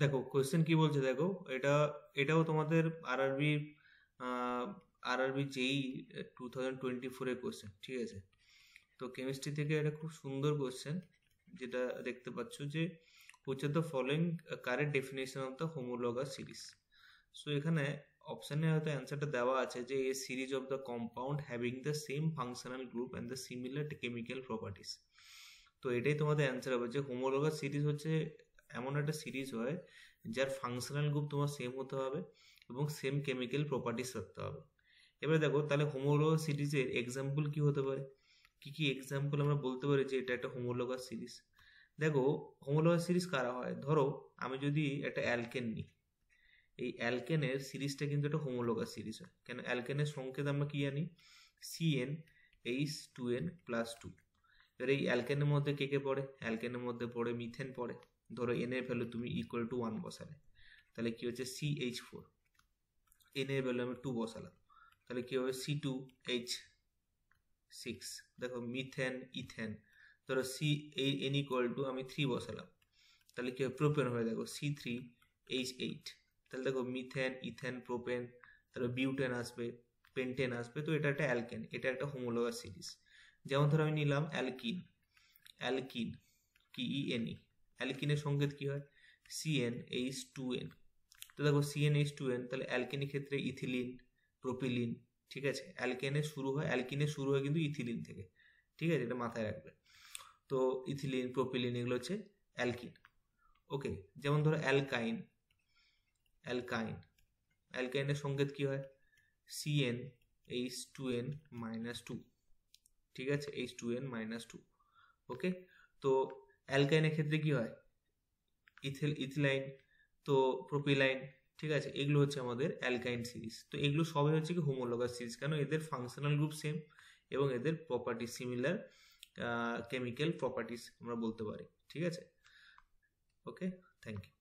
দেখো কোয়েশ্চেন কি বলছে, দেখো এটাও তোমাদের আরআরবি আরআরবি যেই 2024-এর কোয়েশ্চেন, ঠিক আছে। তো কেমিস্ট্রি থেকে এটা খুব সুন্দর কোয়েশ্চেন, যেটা দেখতে পাচ্ছ যে হচ্ছে the following correct definition of the homologous series. So এখানে অপশানে হয়তো অ্যান্সারটা দেওয়া আছে যে a series of the compound having the same functional group and the similar chemical properties. তো এটাই তোমাদের অ্যান্সার হবে যে হোমোলগাস সিরিজ হচ্ছে এমন একটা সিরিজ হয় যার ফাংশনাল গ্রুপ তোমার সেম হতে হবে এবং সেম কেমিক্যাল প্রপার্টিস থাকতে হবে। এবারে দেখো তাহলে হোমোলগাস সিরিজের এক্সাম্পল কি হতে পারে, কি কি এক্সাম্পল আমরা বলতে পারি যে এটা একটা হোমোলগাস সিরিজ। দেখো হোমোলগাস সিরিজ কারা হয়, ধরো আমি যদি একটা অ্যালকেন নিই, এই অ্যালকেনের সিরিজটা কিন্তু একটা হোমোলগাস সিরিজ হয়। কেন, অ্যালকেনের সংকেত আমরা কি জানি, CnH2n+2। এবার এই অ্যালকেনের মধ্যে কে কে পড়ে, অ্যালকেনের মধ্যে পড়ে মিথেন পড়ে। ধরো এন এর ভ্যালু তুমি =1 বসালে, তাহলে কি হচ্ছে CH4, এন এর ভ্যালু আমি 2 বসালাম, তাহলে কি হবে C2H6। দেখো মিথেন ইথেন, ধরো এন আমি 3 বসালাম, তাহলে কি হবে প্রোপেন হয়ে, দেখো C3H8। তাহলে দেখো মিথেন ইথেন প্রোপেন, তাহলে বিউটেন আসবে, পেন্টেন আসবে। তো এটা একটা অ্যালকেন, এটা একটা হোমোলগাস সিরিজ। যেমন ধরো আমি নিলাম অ্যালকিন, অ্যালকিন KENE, অ্যালকিনের সংকেত কি হয় CnH2n। তো দেখো CnH2n, তাহলে অ্যালকেনের ক্ষেত্রে ইথিলিন, প্রোপিলিন, ঠিক আছে। অ্যালকিনের শুরু হয় কিন্তু ইথিলিন থেকে, ঠিক আছে, এটা মাথায় রাখবে। তো ইথিলিন প্রোপিলিন এগুলো হচ্ছে অ্যালকিন। ওকে, যেমন ধরো অ্যালকাইন, অ্যালকাইন অ্যালকাইনের সংকেত কি হয় CnH2n-2, ঠিক আছে, H2n-2। ওকে, তো অ্যালকাইনের ক্ষেত্রে কি হয় ইথিলাইন, তো প্রোপিলাইন, ঠিক আছে। এগুলো হচ্ছে আমাদের অ্যালকাইন সিরিজ। তো এগুলো সবই হচ্ছে কি হোমোলগাস সিরিজ, কেন এদের ফাংশনাল গ্রুপ সেম এবং এদের প্রপার্টি সিমিলার, কেমিক্যাল প্রপার্টিস আমরা বলতে পারি, ঠিক আছে। ওকে, থ্যাংক ইউ।